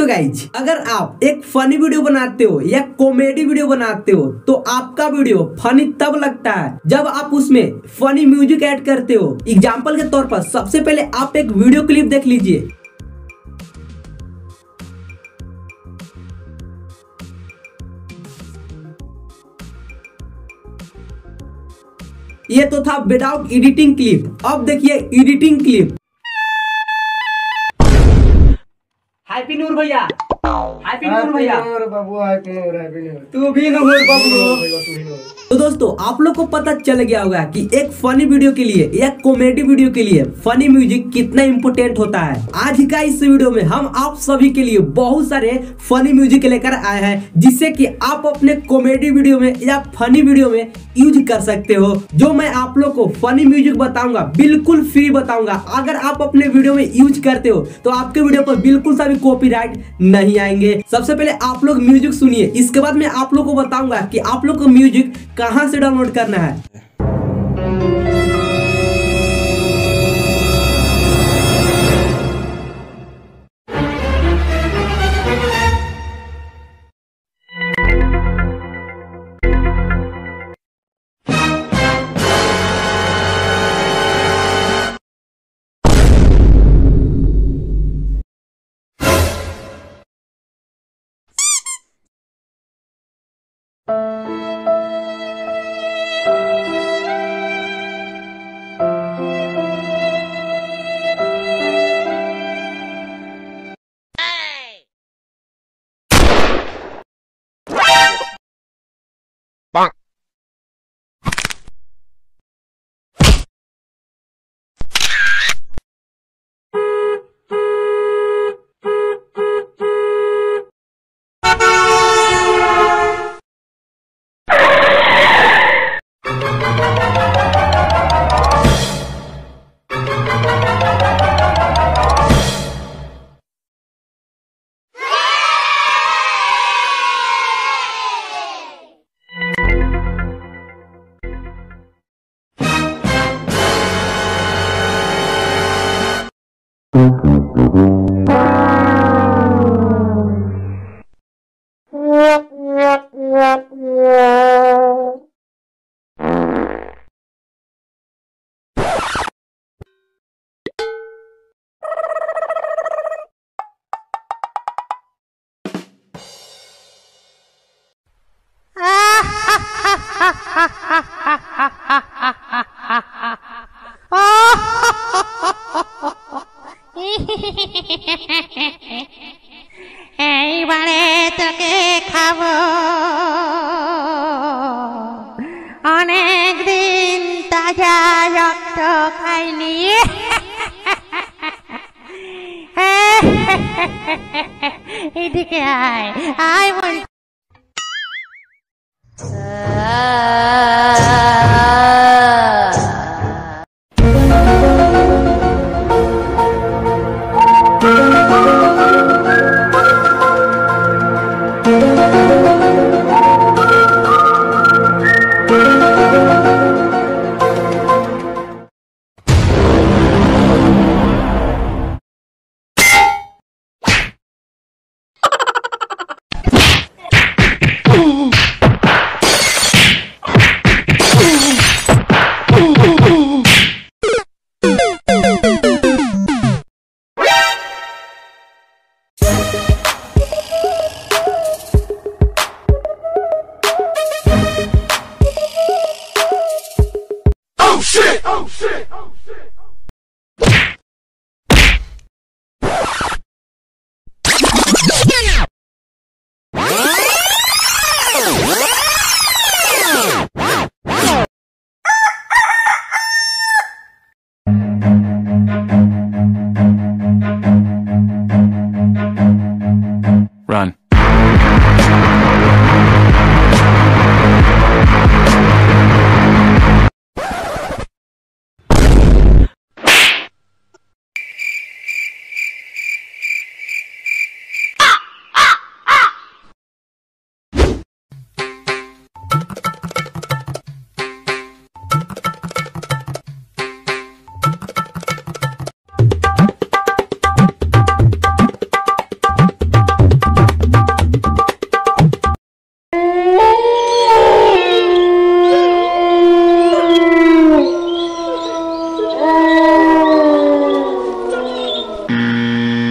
Guys, अगर आप एक फनी वीडियो बनाते हो या कॉमेडी वीडियो बनाते हो तो आपका वीडियो फनी तब लगता है जब आप उसमें फनी म्यूजिक ऐड करते हो। एग्जाम्पल के तौर पर सबसे पहले आप एक वीडियो क्लिप देख लीजिए। ये तो था विदाउट एडिटिंग क्लिप। अब देखिए एडिटिंग क्लिप। हैप्पी नूर भैया, हैप्पी नूर भैया, बाबू हैप्पी नूर, तू भी नूर बाबू। तो दोस्तों आप लोग को पता चल गया होगा कि एक फनी वीडियो के लिए या कॉमेडी वीडियो के लिए फनी म्यूजिक कितना इम्पोर्टेंट होता है। आज का इस वीडियो में हम आप सभी के लिए बहुत सारे फनी म्यूजिक लेकर आए हैं जिससे कि आप अपने कॉमेडी वीडियो में या फनी वीडियो में यूज कर सकते हो। जो मैं आप लोग को फनी म्यूजिक बताऊंगा बिल्कुल फ्री बताऊंगा। अगर आप अपने वीडियो में यूज करते हो तो आपके वीडियो पर बिल्कुल सा भी कॉपीराइट नहीं आएंगे। सबसे पहले आप लोग म्यूजिक सुनिए, इसके बाद मैं आप लोग को बताऊंगा कि आप लोग को म्यूजिक कहां से डाउनलोड करना है। এইবারে তোকে খাবো, অনেক দিন তাজা রক্ত খাইনি। এদিকে আয় আয় বল। Run.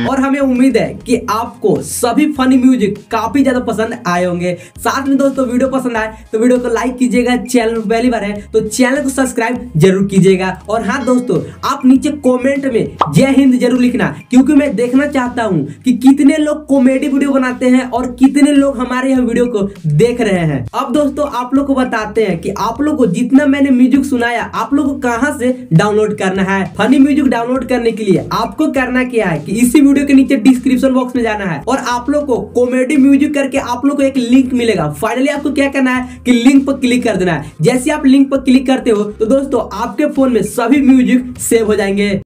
और हमें उम्मीद है कि आपको सभी फनी म्यूजिक काफी ज्यादा पसंद आए होंगे। साथ में दोस्तों वीडियो पसंद आए तो वीडियो को लाइक कीजिएगा, चैनल पर पहली बार है तो चैनल को सब्सक्राइब जरूर कीजिएगा। और हाँ दोस्तों, आप नीचे कमेंट में जय हिंद जरूर लिखना, क्योंकि मैं देखना चाहता हूँ कि कितने लोग कॉमेडी वीडियो बनाते हैं और कितने लोग हमारे यह वीडियो को देख रहे हैं। अब दोस्तों आप लोग को बताते हैं कि आप लोग को जितना मैंने म्यूजिक सुनाया आप लोग को कहां से डाउनलोड करना है। फनी म्यूजिक डाउनलोड करने के लिए आपको करना क्या है कि इसी वीडियो के नीचे डिस्क्रिप्शन बॉक्स में जाना है और आप लोग को कॉमेडी म्यूजिक करके आप लोग को एक लिंक मिलेगा। फाइनली आपको क्या करना है कि लिंक पर क्लिक कर देना है। जैसे आप लिंक पर क्लिक करते हो तो दोस्तों आपके फोन में सभी म्यूजिक सेव हो जाएंगे।